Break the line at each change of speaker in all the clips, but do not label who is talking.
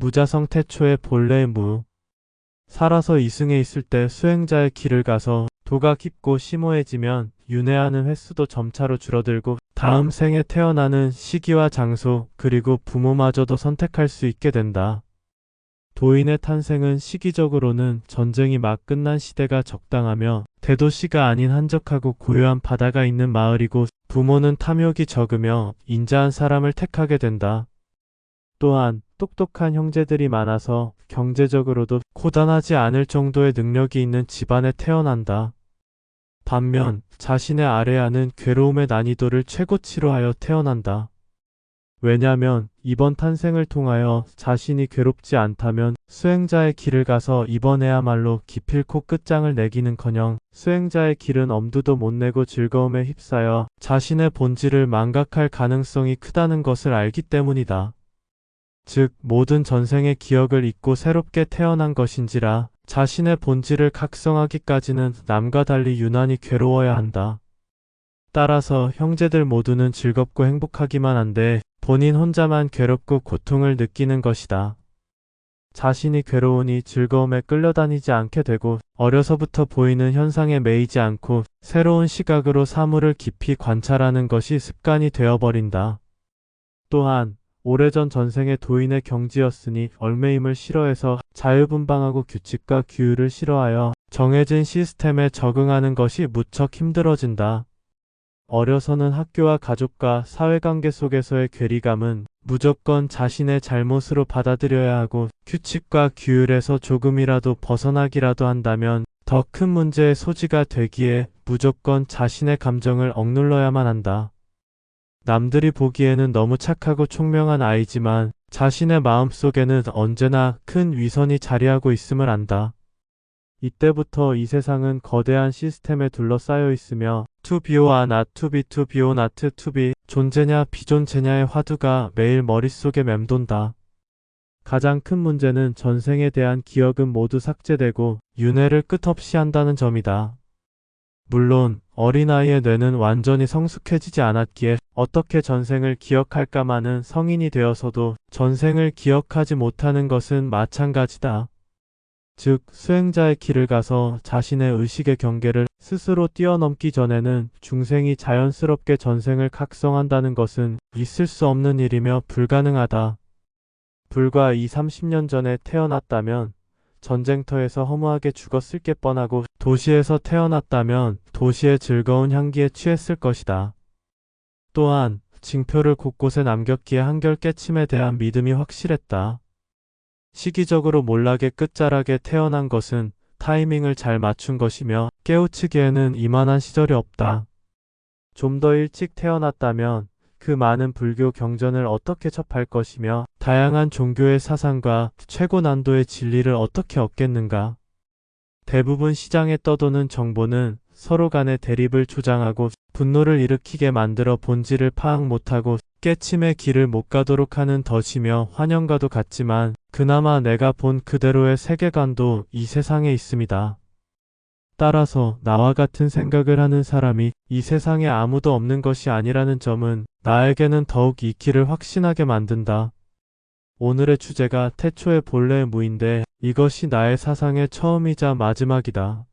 무자성 태초의 본래의 무. 살아서 이승에 있을 때 수행자의 길을 가서 도가 깊고 심오해지면 윤회하는 횟수도 점차로 줄어들고 다음 생에 태어나는 시기와 장소 그리고 부모마저도 선택할 수 있게 된다. 도인의 탄생은 시기적으로는 전쟁이 막 끝난 시대가 적당하며 대도시가 아닌 한적하고 고요한 바다가 있는 마을이고 부모는 탐욕이 적으며 인자한 사람을 택하게 된다. 또한 똑똑한 형제들이 많아서 경제적으로도 고단하지 않을 정도의 능력이 있는 집안에 태어난다. 반면 자신의 아래하는 괴로움의 난이도를 최고치로 하여 태어난다. 왜냐하면 이번 탄생을 통하여 자신이 괴롭지 않다면 수행자의 길을 가서 이번에야말로 기필코 끝장을 내기는커녕 수행자의 길은 엄두도 못 내고 즐거움에 휩싸여 자신의 본질을 망각할 가능성이 크다는 것을 알기 때문이다. 즉 모든 전생의 기억을 잊고 새롭게 태어난 것인지라 자신의 본질을 각성하기까지는 남과 달리 유난히 괴로워야 한다. 따라서 형제들 모두는 즐겁고 행복하기만 한데 본인 혼자만 괴롭고 고통을 느끼는 것이다. 자신이 괴로우니 즐거움에 끌려다니지 않게 되고 어려서부터 보이는 현상에 매이지 않고 새로운 시각으로 사물을 깊이 관찰하는 것이 습관이 되어버린다. 또한 오래전 전생의 도인의 경지였으니 얽매임을 싫어해서 자유분방하고 규칙과 규율을 싫어하여 정해진 시스템에 적응하는 것이 무척 힘들어진다. 어려서는 학교와 가족과 사회관계 속에서의 괴리감은 무조건 자신의 잘못으로 받아들여야 하고 규칙과 규율에서 조금이라도 벗어나기라도 한다면 더 큰 문제의 소지가 되기에 무조건 자신의 감정을 억눌러야만 한다. 남들이 보기에는 너무 착하고 총명한 아이지만 자신의 마음속에는 언제나 큰 위선이 자리하고 있음을 안다. 이때부터 이 세상은 거대한 시스템에 둘러싸여 있으며 to be or not to be, to be or not to be, 존재냐 비존재냐의 화두가 매일 머릿속에 맴돈다. 가장 큰 문제는 전생에 대한 기억은 모두 삭제되고 윤회를 끝없이 한다는 점이다. 물론 어린아이의 뇌는 완전히 성숙해지지 않았기에 어떻게 전생을 기억할까마는 성인이 되어서도 전생을 기억하지 못하는 것은 마찬가지다. 즉 수행자의 길을 가서 자신의 의식의 경계를 스스로 뛰어넘기 전에는 중생이 자연스럽게 전생을 각성한다는 것은 있을 수 없는 일이며 불가능하다. 불과 20-30년 전에 태어났다면 전쟁터에서 허무하게 죽었을 게 뻔하고 도시에서 태어났다면 도시의 즐거운 향기에 취했을 것이다. 또한 징표를 곳곳에 남겼기에 한결 깨침에 대한 믿음이 확실했다. 시기적으로 몰락의 끝자락에 태어난 것은 타이밍을 잘 맞춘 것이며 깨우치기에는 이만한 시절이 없다. 좀 더 일찍 태어났다면 그 많은 불교 경전을 어떻게 접할 것이며 다양한 종교의 사상과 최고 난도의 진리를 어떻게 얻겠는가. 대부분 시장에 떠도는 정보는 서로 간의 대립을 조장하고 분노를 일으키게 만들어 본질을 파악 못하고 깨침의 길을 못 가도록 하는 덫이며 환영과도 같지만 그나마 내가 본 그대로의 세계관도 이 세상에 있습니다. 따라서 나와 같은 생각을 하는 사람이 이 세상에 아무도 없는 것이 아니라는 점은 나에게는 더욱 이 길을 확신하게 만든다. 오늘의 주제가 태초의 본래의 무인데 이것이 나의 사상의 처음이자 마지막이다.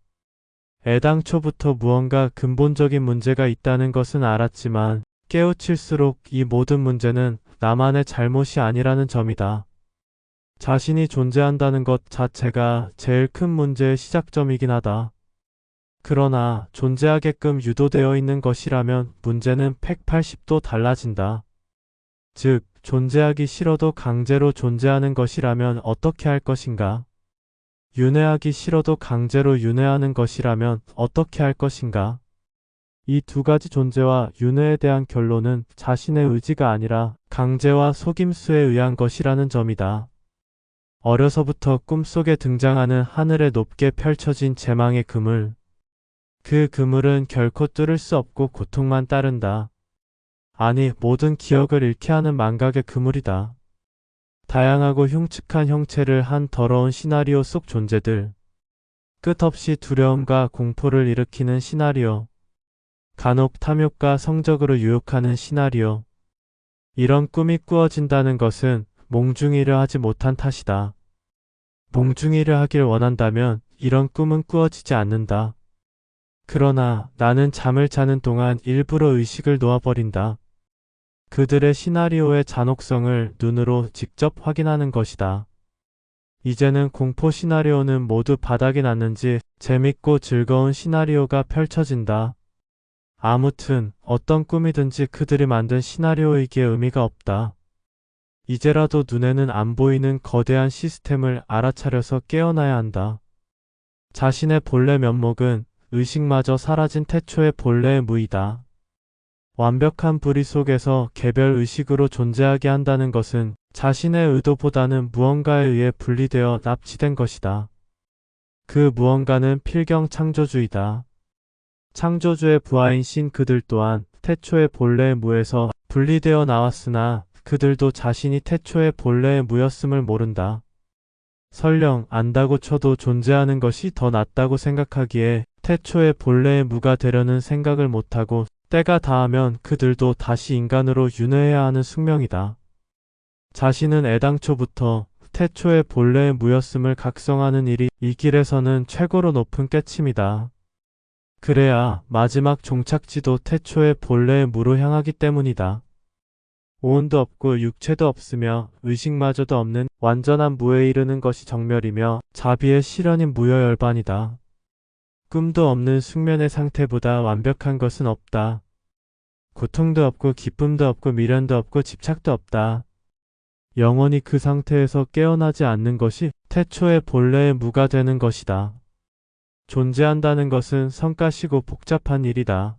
애당초부터 무언가 근본적인 문제가 있다는 것은 알았지만 깨우칠수록 이 모든 문제는 나만의 잘못이 아니라는 점이다. 자신이 존재한다는 것 자체가 제일 큰 문제의 시작점이긴 하다. 그러나 존재하게끔 유도되어 있는 것이라면 문제는 180도 달라진다. 즉, 존재하기 싫어도 강제로 존재하는 것이라면 어떻게 할 것인가? 윤회하기 싫어도 강제로 윤회하는 것이라면 어떻게 할 것인가? 이 두 가지 존재와 윤회에 대한 결론은 자신의 의지가 아니라 강제와 속임수에 의한 것이라는 점이다. 어려서부터 꿈속에 등장하는 하늘에 높게 펼쳐진 재망의 그물. 그 그물은 결코 뚫을 수 없고 고통만 따른다. 아니, 모든 기억을 잃게 하는 망각의 그물이다. 다양하고 흉측한 형체를 한 더러운 시나리오 속 존재들. 끝없이 두려움과 공포를 일으키는 시나리오. 간혹 탐욕과 성적으로 유혹하는 시나리오. 이런 꿈이 꾸어진다는 것은 몽중이를 하지 못한 탓이다. 몽중이를 하길 원한다면 이런 꿈은 꾸어지지 않는다. 그러나 나는 잠을 자는 동안 일부러 의식을 놓아버린다. 그들의 시나리오의 잔혹성을 눈으로 직접 확인하는 것이다. 이제는 공포 시나리오는 모두 바닥이 났는지 재밌고 즐거운 시나리오가 펼쳐진다. 아무튼 어떤 꿈이든지 그들이 만든 시나리오이기에 의미가 없다. 이제라도 눈에는 안 보이는 거대한 시스템을 알아차려서 깨어나야 한다. 자신의 본래 면목은 의식마저 사라진 태초의 본래의 무이다. 완벽한 불의 속에서 개별 의식으로 존재하게 한다는 것은 자신의 의도보다는 무언가에 의해 분리되어 납치된 것이다. 그 무언가는 필경 창조주의다. 창조주의 부하인 신 그들 또한 태초의 본래의 무에서 분리되어 나왔으나 그들도 자신이 태초의 본래의 무였음을 모른다. 설령 안다고 쳐도 존재하는 것이 더 낫다고 생각하기에 태초의 본래의 무가 되려는 생각을 못하고 때가 닿으면 그들도 다시 인간으로 윤회해야 하는 숙명이다. 자신은 애당초부터 태초의 본래의 무였음을 각성하는 일이 이 길에서는 최고로 높은 깨침이다. 그래야 마지막 종착지도 태초의 본래의 무로 향하기 때문이다. 오온도 없고 육체도 없으며 의식마저도 없는 완전한 무에 이르는 것이 정멸이며 자비의 실현인 무여열반이다. 꿈도 없는 숙면의 상태보다 완벽한 것은 없다. 고통도 없고 기쁨도 없고 미련도 없고 집착도 없다. 영원히 그 상태에서 깨어나지 않는 것이 태초의 본래의 무가 되는 것이다. 존재한다는 것은 성가시고 복잡한 일이다.